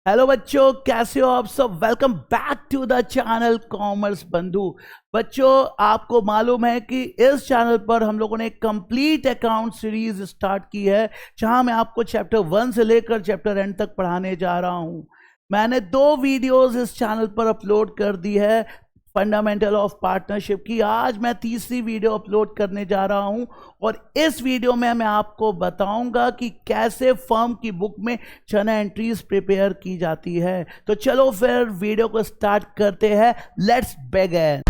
Hello बच्चों, कैसे हो आप सब। Welcome back to the channel Commerce Bandhu. बच्चों, आपको मालूम है कि इस चैनल पर हम लोगों ने एक कंप्लीट अकाउंट सीरीज स्टार्ट की है, जहां मैं आपको चैप्टर 1 से लेकर चैप्टर एंड तक पढ़ाने जा रहा हूं। मैंने 2 वीडियोस इस चैनल पर अपलोड कर दी है फंडामेंटल ऑफ पार्टनरशिप की। आज मैं तीसरी वीडियो अपलोड करने जा रहा हूं और इस वीडियो में मैं आपको बताऊंगा कि कैसे फर्म की बुक में चना एंट्रीज प्रिपेयर की जाती है। तो चलो फिर वीडियो को स्टार्ट करते हैं। Let's begin.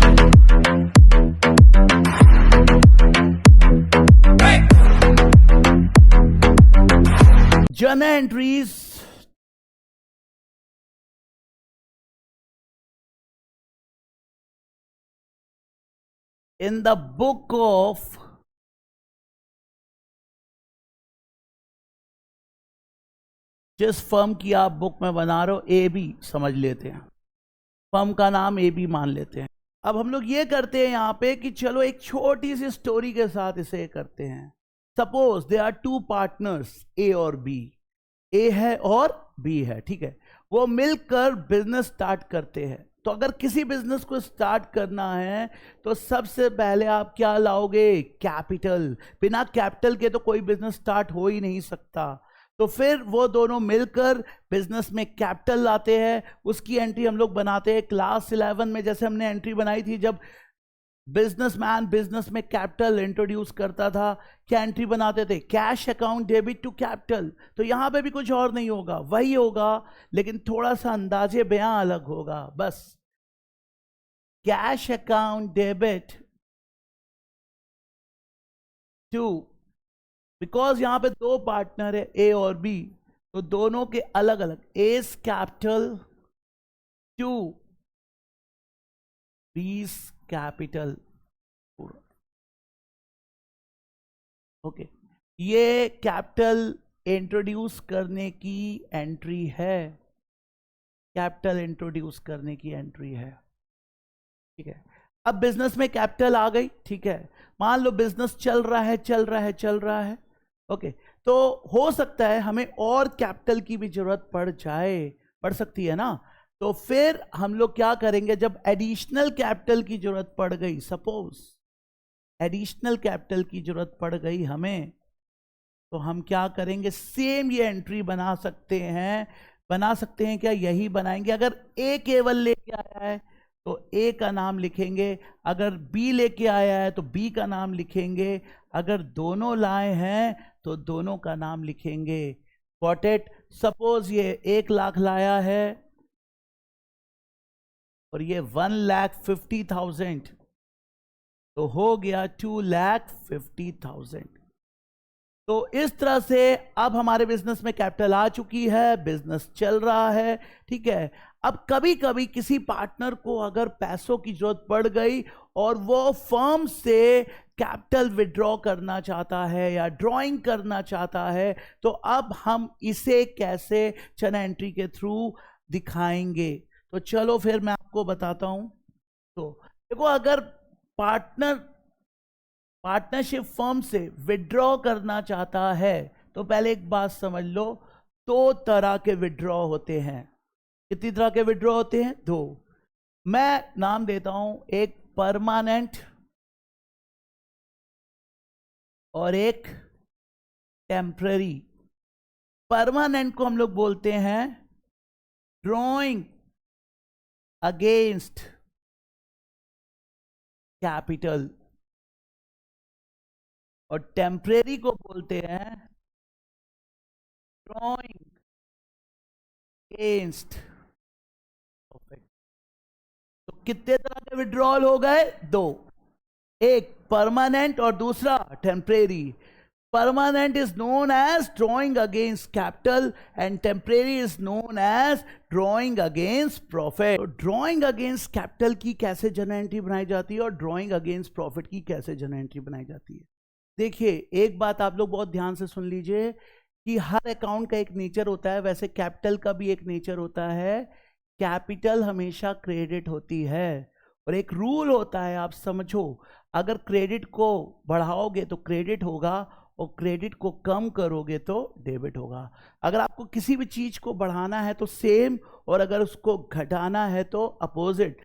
चना entries in the book of जिस फर्म की आप बुक में बना रहे हो, ए बी समझ लेते हैं, फर्म का नाम ए बी मान लेते हैं। अब हम लोग ये करते हैं यहाँ पे कि चलो एक छोटी सी स्टोरी के साथ इसे करते हैं। सपोज दे आर 2 पार्टनर्स, ए और बी। ए है और बी है, ठीक है। वो मिलकर बिजनेस स्टार्ट करते हैं। तो अगर किसी बिजनेस को स्टार्ट करना है तो सबसे पहले आप क्या लाओगे? कैपिटल। बिना कैपिटल के तो कोई बिजनेस स्टार्ट हो ही नहीं सकता। तो फिर वो दोनों मिलकर बिजनेस में कैपिटल लाते हैं। उसकी एंट्री हम लोग बनाते हैं क्लास 11 में, जैसे हमने एंट्री बनाई थी जब बिजनेसमैन बिजनेस में कैपिटल इंट्रोड्यूस करता था। क्या एंट्री बनाते थे? Cash account debit to capital. तो यहां पे भी कुछ और नहीं होगा, वही होगा, लेकिन थोड़ा सा अंदाजे बयां अलग होगा बस। Cash account debit to, because यहां पे 2 पार्टनर है, ए और बी, तो दोनों के अलग अलग। A's capital to B's capital. Okay, ये कैपिटल इंट्रोड्यूस करने की एंट्री है। कैपिटल इंट्रोड्यूस करने की एंट्री है, ठीक है। अब बिजनेस में कैपिटल आ गई, ठीक है। मान लो बिजनेस चल रहा है चल रहा है चल रहा है, ओके। तो हो सकता है हमें और कैपिटल की भी जरूरत पड़ जाए, पड़ सकती है ना। तो फिर हम लोग क्या करेंगे? जब एडिशनल कैपिटल की जरूरत पड़ गई, सपोज एडिशनल कैपिटल की जरूरत पड़ गई हमें, तो हम क्या करेंगे? सेम ये एंट्री बना सकते हैं। बना सकते हैं क्या? यही बनाएंगे। अगर ए केवल लेके आया है तो ए का नाम लिखेंगे, अगर बी लेके आया है तो बी का नाम लिखेंगे, अगर दोनों लाए हैं तो दोनों का नाम लिखेंगे। Got it? सपोज ये 1 लाख लाया है और ये 1,50,000, तो हो गया 2,50,000। तो इस तरह से अब हमारे बिजनेस में कैपिटल आ चुकी है, बिजनेस चल रहा है, ठीक है। अब कभी कभी किसी पार्टनर को अगर पैसों की जरूरत पड़ गई और वो फर्म से कैपिटल विड्रॉ करना चाहता है या ड्रॉइंग करना चाहता है, तो अब हम इसे कैसे चना एंट्री के थ्रू दिखाएंगे? तो चलो फिर मैं आपको बताता हूं। तो देखो, अगर पार्टनरशिप फर्म से विड्रॉ करना चाहता है तो पहले एक बात समझ लो, 2 तरह के विड्रॉ होते हैं। कितनी तरह के विड्रॉ होते हैं? 2। मैं नाम देता हूं, एक परमानेंट और एक टेम्पररी। परमानेंट को हम लोग बोलते हैं ड्रॉइंग अगेंस्ट कैपिटल, और टेम्परेरी को बोलते हैं ड्रॉइंग अगेंस्ट प्रॉफिट। तो कितने तरह के विड्रॉल हो गए? 2। एक परमानेंट और दूसरा temporary. Permanent is known as drawing against capital and temporary is known as drawing against profit. तो ड्रॉइंग अगेंस्ट कैपिटल की कैसे जर्नल एंट्री बनाई जाती है और ड्रॉइंग अगेंस्ट प्रॉफिट की कैसे जर्नल एंट्री बनाई जाती है? देखिए, एक बात आप लोग बहुत ध्यान से सुन लीजिए कि हर अकाउंट का एक नेचर होता है, वैसे कैपिटल का भी एक नेचर होता है। कैपिटल हमेशा क्रेडिट होती है और एक रूल होता है, आप समझो, अगर क्रेडिट को बढ़ाओगे तो क्रेडिट होगा और क्रेडिट को कम करोगे तो डेबिट होगा। अगर आपको किसी भी चीज को बढ़ाना है तो सेम, और अगर उसको घटाना है तो अपोजिट।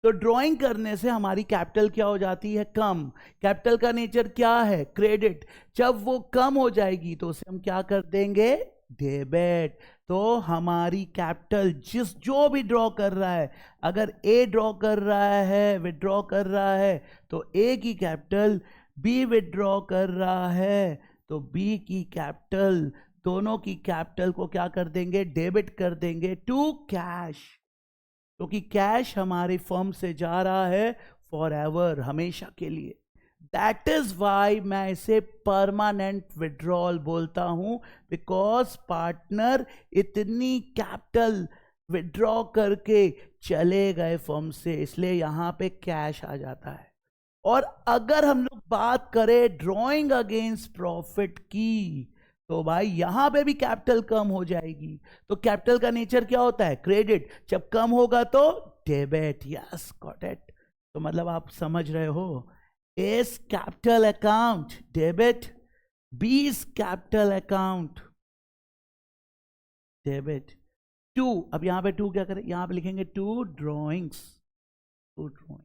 तो ड्राइंग करने से हमारी कैपिटल क्या हो जाती है? कम। कैपिटल का नेचर क्या है? क्रेडिट। जब वो कम हो जाएगी तो उसे हम क्या कर देंगे? डेबिट। तो हमारी कैपिटल जो भी ड्रॉ कर रहा है, अगर ए ड्रॉ कर रहा है, विड्रॉ कर रहा है, तो ए की कैपिटल, बी विड्रॉ कर रहा है तो बी की कैपिटल, दोनों की कैपिटल को क्या कर देंगे? डेबिट कर देंगे टू कैश, क्योंकि कैश हमारी फर्म से जा रहा है फॉर एवर, हमेशा के लिए। दैट इज वाई मैं इसे परमानेंट विड्रॉल बोलता हूं, बिकॉज पार्टनर इतनी कैपिटल विड्रॉ करके चले गए फर्म से, इसलिए यहां पे कैश आ जाता है। और अगर हम लोग बात करें ड्रॉइंग अगेंस्ट प्रॉफिट की, तो भाई यहां पे भी कैपिटल कम हो जाएगी। तो कैपिटल का नेचर क्या होता है? क्रेडिट। जब कम होगा तो डेबिट। Yes, got it. तो मतलब आप समझ रहे हो, A's capital account debit, B's capital account debit. To, अब यहां पे टू क्या करें? यहां पे लिखेंगे टू ड्रॉइंग्स, टू ड्रॉइंग।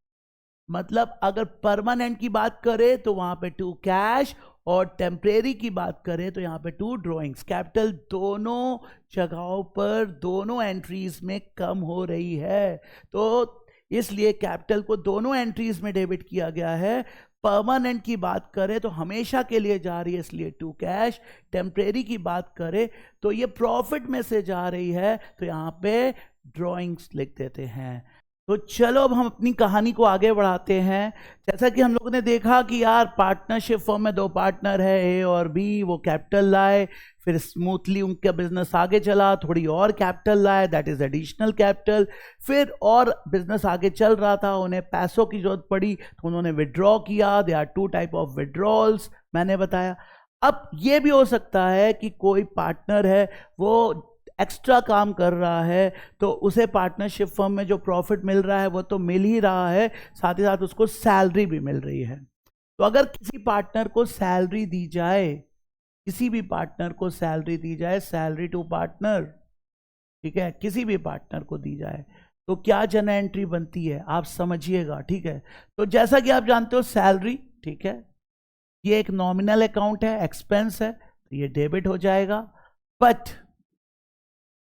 मतलब अगर परमानेंट की बात करें तो वहां पे टू कैश, और टेम्परेरी की बात करें तो यहां पे टू ड्रॉइंग्स। कैपिटल दोनों जगहों पर, दोनों एंट्रीज में कम हो रही है, तो इसलिए कैपिटल को दोनों एंट्रीज में डेबिट किया गया है। परमानेंट की बात करें तो हमेशा के लिए जा रही है, इसलिए टू कैश। टेम्परेरी की बात करें तो ये प्रॉफिट में से जा रही है, तो यहां पे ड्रॉइंग्स लिख देते हैं। तो चलो अब हम अपनी कहानी को आगे बढ़ाते हैं। जैसा कि हम लोगों ने देखा कि यार पार्टनरशिप फर्म में दो पार्टनर है, ए और बी, वो कैपिटल लाए, फिर स्मूथली उनका बिजनेस आगे चला, थोड़ी और कैपिटल लाए, दैट इज एडिशनल कैपिटल। फिर और बिजनेस आगे चल रहा था, उन्हें पैसों की जरूरत पड़ी तो उन्होंने विड्रॉ किया। They are two type of withdrawals, मैंने बताया। अब ये भी हो सकता है कि कोई पार्टनर है वो एक्स्ट्रा काम कर रहा है, तो उसे पार्टनरशिप फर्म में जो प्रॉफिट मिल रहा है वो तो मिल ही रहा है, साथ ही साथ उसको सैलरी भी मिल रही है। तो अगर किसी पार्टनर को सैलरी दी जाए, किसी भी पार्टनर को सैलरी दी जाए, सैलरी टू पार्टनर, ठीक है, किसी भी पार्टनर को दी जाए, तो क्या जनरल एंट्री बनती है? आप समझिएगा, ठीक है। तो जैसा कि आप जानते हो सैलरी, ठीक है, ये एक नॉमिनल अकाउंट है, एक्सपेंस है, तो ये डेबिट हो जाएगा। बट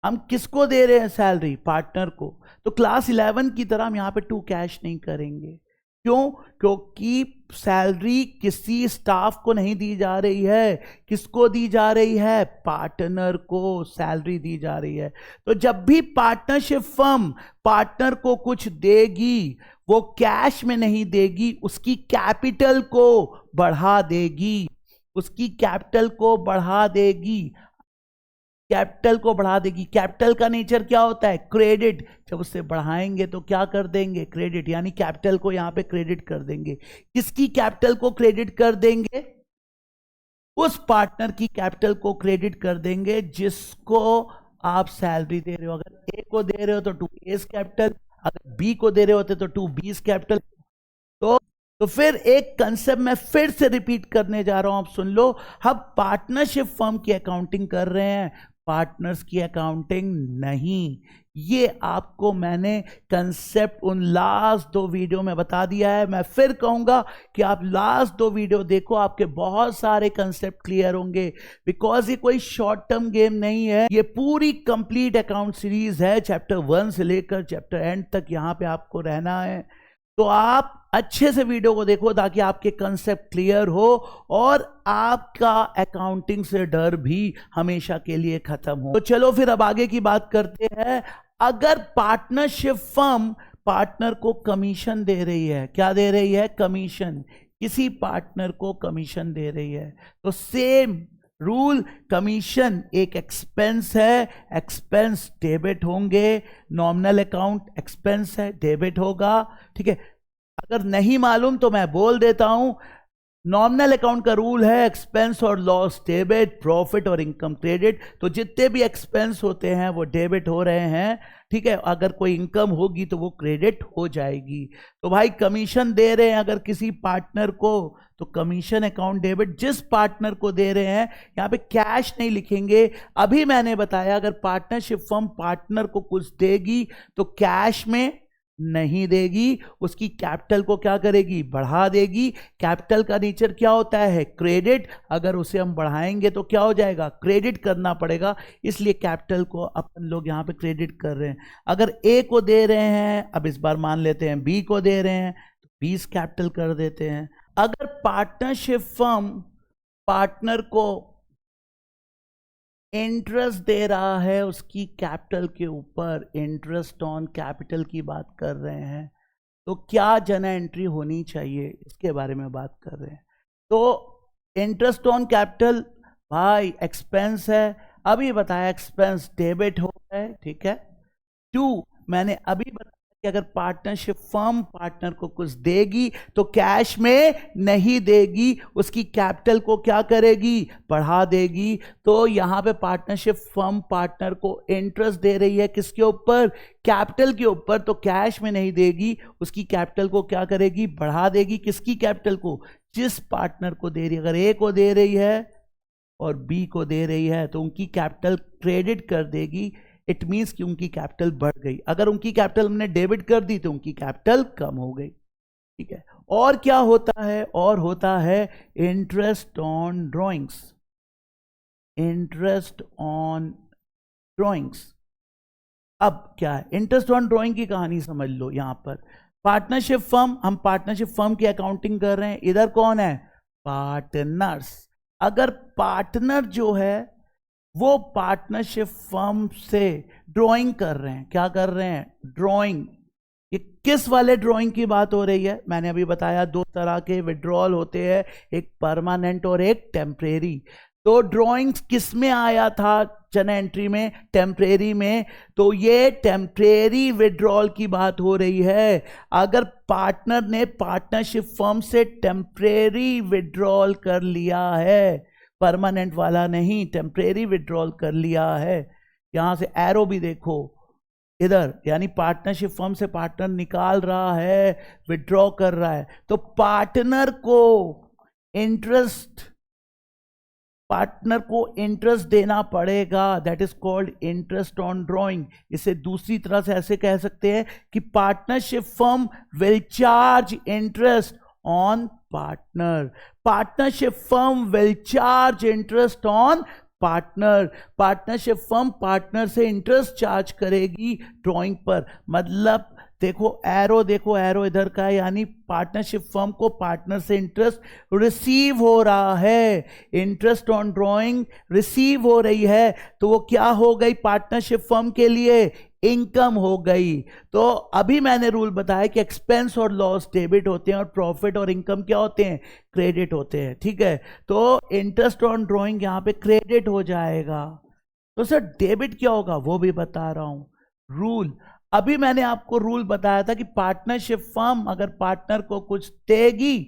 हम किसको दे रहे हैं सैलरी? पार्टनर को। तो क्लास 11 की तरह हम यहां पे टू कैश नहीं करेंगे। क्यों? क्योंकि सैलरी किसी स्टाफ को नहीं दी जा रही है। किसको दी जा रही है? पार्टनर को सैलरी दी जा रही है। तो जब भी पार्टनरशिप फर्म पार्टनर को कुछ देगी, वो कैश में नहीं देगी, उसकी कैपिटल को बढ़ा देगी, उसकी कैपिटल को बढ़ा देगी, कैपिटल को बढ़ा देगी। कैपिटल का नेचर क्या होता है? क्रेडिट। जब उससे बढ़ाएंगे तो क्या कर देंगे? क्रेडिट, यानी कैपिटल को यहां पे क्रेडिट कर देंगे। किसकी कैपिटल को क्रेडिट कर देंगे? उस पार्टनर की कैपिटल को क्रेडिट कर देंगे जिसको आप सैलरी दे रहे हो। अगर ए को दे रहे हो तो टू एस कैपिटल, अगर बी को दे रहे होते तो टू बीस कैपिटल। तो फिर एक कंसेप्ट मैं फिर से रिपीट करने जा रहा हूं, आप सुन लो। हम पार्टनरशिप फर्म की अकाउंटिंग कर रहे हैं, पार्टनर्स की अकाउंटिंग नहीं। ये आपको मैंने कंसेप्ट उन लास्ट दो वीडियो में बता दिया है। मैं फिर कहूंगा कि आप लास्ट दो वीडियो देखो, आपके बहुत सारे कंसेप्ट क्लियर होंगे। बिकॉज ये कोई शॉर्ट टर्म गेम नहीं है, ये पूरी कंप्लीट अकाउंट सीरीज है। चैप्टर 1 से लेकर चैप्टर एंड तक यहां पे आपको रहना है। तो आप अच्छे से वीडियो को देखो ताकि आपके कंसेप्ट क्लियर हो और आपका अकाउंटिंग से डर भी हमेशा के लिए खत्म हो। तो चलो फिर अब आगे की बात करते हैं। अगर पार्टनरशिप फर्म पार्टनर को कमीशन दे रही है, क्या दे रही है? कमीशन। किसी पार्टनर को कमीशन दे रही है तो सेम रूल, कमीशन एक एक्सपेंस है, एक्सपेंस डेबिट होंगे। नॉमिनल अकाउंट एक्सपेंस है, डेबिट होगा, ठीक है। अगर नहीं मालूम तो मैं बोल देता हूं, नॉमिनल अकाउंट का रूल है एक्सपेंस और लॉस डेबिट, प्रॉफिट और इनकम क्रेडिट। तो जितने भी एक्सपेंस होते हैं वो डेबिट हो रहे हैं, ठीक है। अगर कोई इनकम होगी तो वो क्रेडिट हो जाएगी। तो भाई कमीशन दे रहे हैं अगर किसी पार्टनर को, तो कमीशन अकाउंट डेबिट। जिस पार्टनर को दे रहे हैं, यहाँ पे कैश नहीं लिखेंगे। अभी मैंने बताया अगर पार्टनरशिप फर्म पार्टनर को कुछ देगी तो कैश में नहीं देगी, उसकी कैपिटल को क्या करेगी, बढ़ा देगी। कैपिटल का नेचर क्या होता है, क्रेडिट। अगर उसे हम बढ़ाएंगे तो क्या हो जाएगा, क्रेडिट करना पड़ेगा, इसलिए कैपिटल को अपन लोग यहां पे क्रेडिट कर रहे हैं। अगर ए को दे रहे हैं, अब इस बार मान लेते हैं बी को दे रहे हैं, तो बी कैपिटल कर देते हैं। अगर पार्टनरशिप फर्म पार्टनर को इंटरेस्ट दे रहा है उसकी कैपिटल के ऊपर, इंटरेस्ट ऑन कैपिटल की बात कर रहे हैं, तो क्या जर्नल एंट्री होनी चाहिए, इसके बारे में बात कर रहे हैं। तो इंटरेस्ट ऑन कैपिटल भाई एक्सपेंस है, अभी बताया एक्सपेंस डेबिट हो गए, ठीक है। 2 मैंने अभी बताया कि अगर पार्टनरशिप फर्म पार्टनर को कुछ देगी तो कैश में नहीं देगी, उसकी कैपिटल को क्या करेगी, बढ़ा देगी। तो यहां पे पार्टनरशिप फर्म पार्टनर को इंटरेस्ट दे रही है किसके ऊपर, कैपिटल के ऊपर, तो कैश में नहीं देगी, उसकी कैपिटल को क्या करेगी, बढ़ा देगी। किसकी कैपिटल को, जिस पार्टनर को दे रही है। अगर ए को दे रही है और बी को दे रही है तो उनकी कैपिटल क्रेडिट कर देगी। इट मीन्स कि उनकी कैपिटल बढ़ गई। अगर उनकी कैपिटल हमने डेबिट कर दी तो उनकी कैपिटल कम हो गई, ठीक है। और क्या होता है, और होता है interest on drawings. Interest on drawings, अब क्या है, इंटरेस्ट ऑन ड्रॉइंग की कहानी समझ लो। यहां पर पार्टनरशिप फर्म, हम पार्टनरशिप फर्म की अकाउंटिंग कर रहे हैं, इधर कौन है, पार्टनर्स। अगर पार्टनर जो है वो पार्टनरशिप फर्म से ड्राइंग कर रहे हैं, क्या कर रहे हैं, ड्राइंग। ये किस वाले ड्राइंग की बात हो रही है, मैंने अभी बताया 2 तरह के विड्रॉल होते हैं, एक परमानेंट और एक टेम्परेरी। तो ड्राइंग्स किस में आया था, जर्नल एंट्री में, टेम्परेरी में। तो ये टेम्परेरी विड्रॉल की बात हो रही है। अगर पार्टनर ने पार्टनरशिप फर्म से टेम्परेरी विड्रॉल कर लिया है, परमानेंट वाला नहीं, टेम्परेरी विड्रॉल कर लिया है, यहां से एरो भी देखो इधर, यानी पार्टनरशिप फर्म से पार्टनर निकाल रहा है, विड्रॉ कर रहा है, तो पार्टनर को इंटरेस्ट देना पड़ेगा, that is called interest on drawing. इसे दूसरी तरह से ऐसे कह सकते हैं कि partnership firm will charge interest on partner. Partnership firm will charge interest on partner. Partnership firm partner से इंटरेस्ट चार्ज करेगी ड्राइंग पर। मतलब देखो एरो इधर का है, यानी पार्टनरशिप फर्म को पार्टनर से इंटरेस्ट रिसीव हो रहा है, इंटरेस्ट ऑन ड्राइंग रिसीव हो रही है, तो वो क्या हो गई, पार्टनरशिप फर्म के लिए इनकम हो गई। तो अभी मैंने रूल बताया कि एक्सपेंस और लॉस डेबिट होते हैं और प्रॉफिट और इनकम क्या होते हैं, क्रेडिट होते हैं, ठीक है। तो इंटरेस्ट ऑन ड्राइंग यहां पे क्रेडिट हो जाएगा। तो सर डेबिट क्या होगा, वो भी बता रहा हूं रूल। अभी मैंने आपको रूल बताया था कि पार्टनरशिप फर्म अगर पार्टनर को कुछ देगी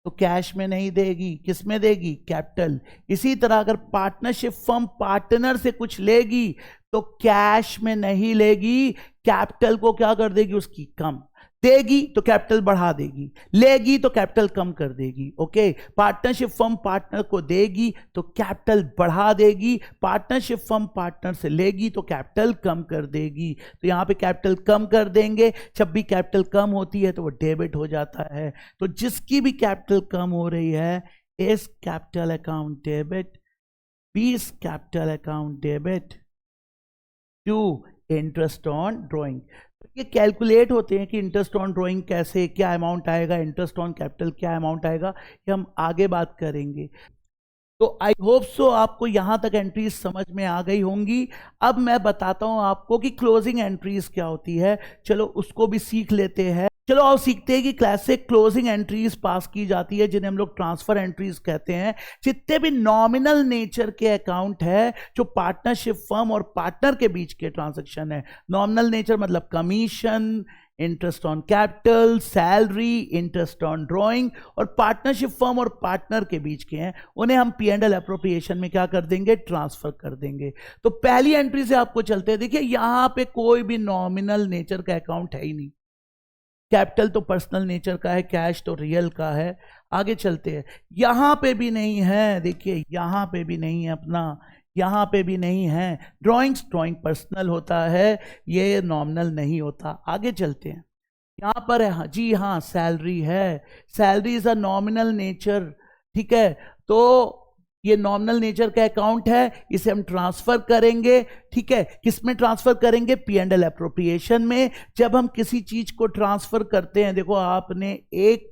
तो कैश में नहीं देगी, किस में देगी, कैपिटल। इसी तरह अगर पार्टनरशिप फर्म पार्टनर से कुछ लेगी तो कैश में नहीं लेगी, कैपिटल को क्या कर देगी, उसकी कम देगी तो कैपिटल बढ़ा देगी, लेगी तो कैपिटल कम कर देगी। ओके, पार्टनरशिप फर्म पार्टनर को देगी तो कैपिटल बढ़ा देगी, पार्टनरशिप फर्म पार्टनर से लेगी तो कैपिटल कम कर देगी। तो यहां पे कैपिटल कम कर देंगे, जब भी कैपिटल कम होती है तो वो डेबिट हो जाता है। तो जिसकी भी कैपिटल कम हो रही है, A's capital account debit, B's capital account debit to interest on drawing. ये कैलकुलेट होते हैं कि इंटरेस्ट ऑन ड्राइंग कैसे, क्या अमाउंट आएगा, इंटरेस्ट ऑन कैपिटल क्या अमाउंट आएगा, ये हम आगे बात करेंगे। तो आई होप सो आपको यहां तक एंट्रीज समझ में आ गई होंगी। अब मैं बताता हूं आपको कि क्लोजिंग एंट्रीज क्या होती है, चलो उसको भी सीख लेते हैं। चलो आओ सीखते हैं कि क्लास से क्लोजिंग एंट्रीज पास की जाती है, जिन्हें हम लोग ट्रांसफर एंट्रीज कहते हैं। जितने भी नॉमिनल नेचर के अकाउंट है, जो पार्टनरशिप फर्म और पार्टनर के बीच के ट्रांजैक्शन है, नॉमिनल नेचर मतलब commission, interest on capital, salary, interest on drawing, और पार्टनरशिप फर्म और पार्टनर के बीच के हैं, उन्हें हम P&L एप्रोप्रिएशन में क्या कर देंगे, ट्रांसफर कर देंगे। तो पहली एंट्री से आपको चलते हैं। देखिए यहां पे कोई भी नॉमिनल नेचर का अकाउंट है ही नहीं, कैपिटल तो पर्सनल नेचर का है, कैश तो रियल का है। आगे चलते हैं, यहां पे भी नहीं है, देखिए यहां पे भी नहीं है अपना, यहां पे भी नहीं है। ड्राइंग पर्सनल होता है, ये नॉमिनल नहीं होता। आगे चलते हैं, यहां पर है जी हाँ सैलरी है, salary is a nominal nature, ठीक है। तो ये नॉमिनल नेचर का अकाउंट है, इसे हम ट्रांसफर करेंगे, ठीक है। किसमें ट्रांसफर करेंगे, P&L एप्रोप्रिएशन में। जब हम किसी चीज को ट्रांसफर करते हैं, देखो आपने एक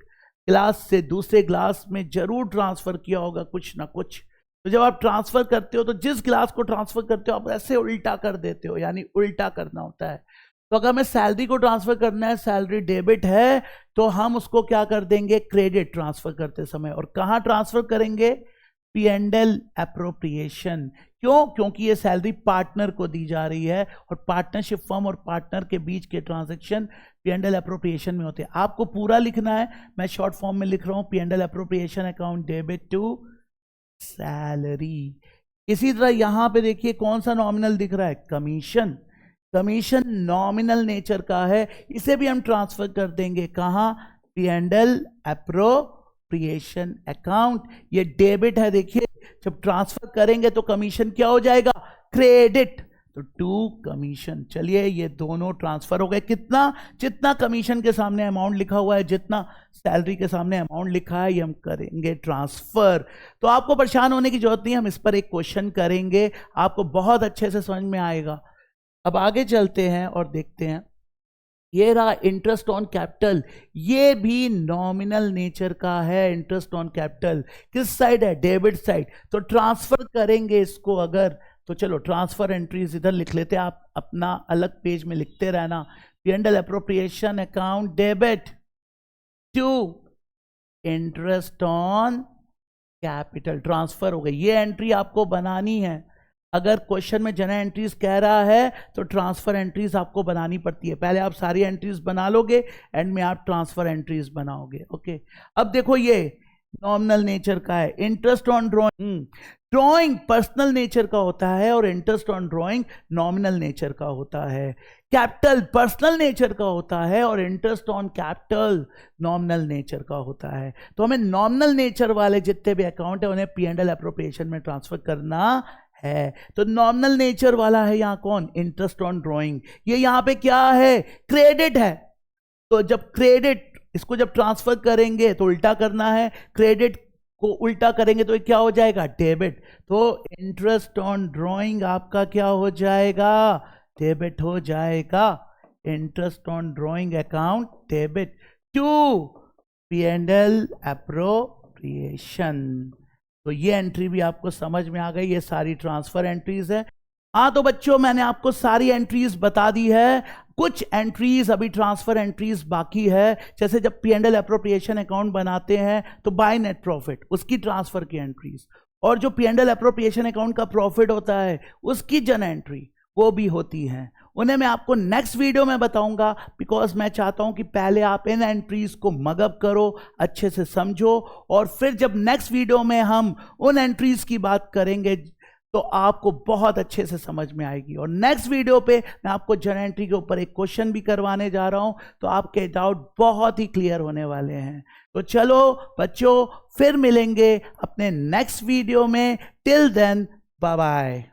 ग्लास से दूसरे ग्लास में जरूर ट्रांसफर किया होगा कुछ ना कुछ। तो जब आप ट्रांसफर करते हो तो जिस ग्लास को ट्रांसफर करते हो आप ऐसे उल्टा कर देते हो, यानी उल्टा करना होता है। तो अगर हमें सैलरी को ट्रांसफर करना है, सैलरी डेबिट है, तो हम उसको क्या कर देंगे, क्रेडिट ट्रांसफर करते समय। और कहां ट्रांसफर करेंगे, P&L एप्रोप्रिएशन। क्यों, क्योंकि ये सैलरी पार्टनर को दी जा रही है, और पार्टनरशिप फर्म और पार्टनर के बीच के ट्रांजैक्शन P&L एप्रोप्रिएशन में होते हैं। आपको पूरा लिखना है, मैं शॉर्ट फॉर्म में लिख रहा हूं, P&L appropriation account debit to salary. इसी तरह यहां पे देखिए कौन सा नॉमिनल दिख रहा है, कमीशन। कमीशन नॉमिनल नेचर का है, इसे भी हम ट्रांसफर कर देंगे कहां, P&L एप्रोप्रिएशन अकाउंट। ये डेबिट है, देखिए जब ट्रांसफर करेंगे तो कमीशन क्या हो जाएगा, क्रेडिट, तो टू कमीशन। चलिए ये दोनों ट्रांसफर हो गए। कितना, जितना कमीशन के सामने अमाउंट लिखा हुआ है, जितना सैलरी के सामने अमाउंट लिखा है, ये हम करेंगे ट्रांसफर। तो आपको परेशान होने की जरूरत नहीं है, हम इस पर एक क्वेश्चन करेंगे, आपको बहुत अच्छे से समझ में आएगा। अब आगे चलते हैं और देखते हैं, ये रहा इंटरेस्ट ऑन कैपिटल, ये भी नॉमिनल नेचर का है। इंटरेस्ट ऑन कैपिटल किस साइड है, डेबिट साइड। तो ट्रांसफर करेंगे इसको अगर, तो चलो ट्रांसफर एंट्रीज इधर लिख लेते हैं, आप अपना अलग पेज में लिखते रहना। P&L appropriation account debit to interest on capital, transfer हो गई। ये एंट्री आपको बनानी है। अगर क्वेश्चन में जनरल एंट्रीज कह रहा है तो ट्रांसफर एंट्रीज आपको बनानी पड़ती है। पहले आप सारी एंट्रीज बना लोगे, एंड में आप ट्रांसफर एंट्रीज बनाओगे। ओके, अब देखो ये नॉमिनल नेचर का है। Interest on drawing, drawing personal nature का होता है और interest on drawing nominal nature का होता है। कैपिटल पर्सनल नेचर का होता है और interest on capital nominal nature का होता है। तो हमें नॉमिनल नेचर वाले जितने भी अकाउंट है उन्हें P&L एप्रोप्रिएशन में ट्रांसफर करना है। तो नॉमिनल नेचर वाला है यहां कौन, इंटरेस्ट ऑन ड्राइंग। ये यहां पे क्या है, क्रेडिट है। तो जब क्रेडिट, इसको जब ट्रांसफर करेंगे तो उल्टा करना है, क्रेडिट को उल्टा करेंगे तो क्या हो जाएगा, डेबिट। तो इंटरेस्ट ऑन ड्राइंग आपका क्या हो जाएगा, डेबिट हो जाएगा। Interest on drawing account debit to P&L appropriation. तो ये एंट्री भी आपको समझ में आ गई, ये सारी ट्रांसफर एंट्रीज है। हाँ तो बच्चों मैंने आपको सारी एंट्रीज बता दी है, कुछ एंट्रीज अभी ट्रांसफर एंट्रीज बाकी है। जैसे जब P&L एप्रोप्रिएशन अकाउंट बनाते हैं तो बाय नेट प्रॉफिट, उसकी ट्रांसफर की एंट्रीज, और जो P&L एप्रोप्रिएशन अकाउंट का प्रॉफिट होता है उसकी जन एंट्री वो भी होती हैं। उन्हें मैं आपको नेक्स्ट वीडियो में बताऊंगा, बिकॉज मैं चाहता हूं कि पहले आप इन एंट्रीज को मगअप करो, अच्छे से समझो, और फिर जब नेक्स्ट वीडियो में हम उन एंट्रीज की बात करेंगे तो आपको बहुत अच्छे से समझ में आएगी। और नेक्स्ट वीडियो पे मैं आपको जन एंट्री के ऊपर एक क्वेश्चन भी करवाने जा रहा हूं, तो आपके डाउट बहुत ही क्लियर होने वाले हैं। तो चलो बच्चों, फिर मिलेंगे अपने नेक्स्ट वीडियो में। Till then bye bye.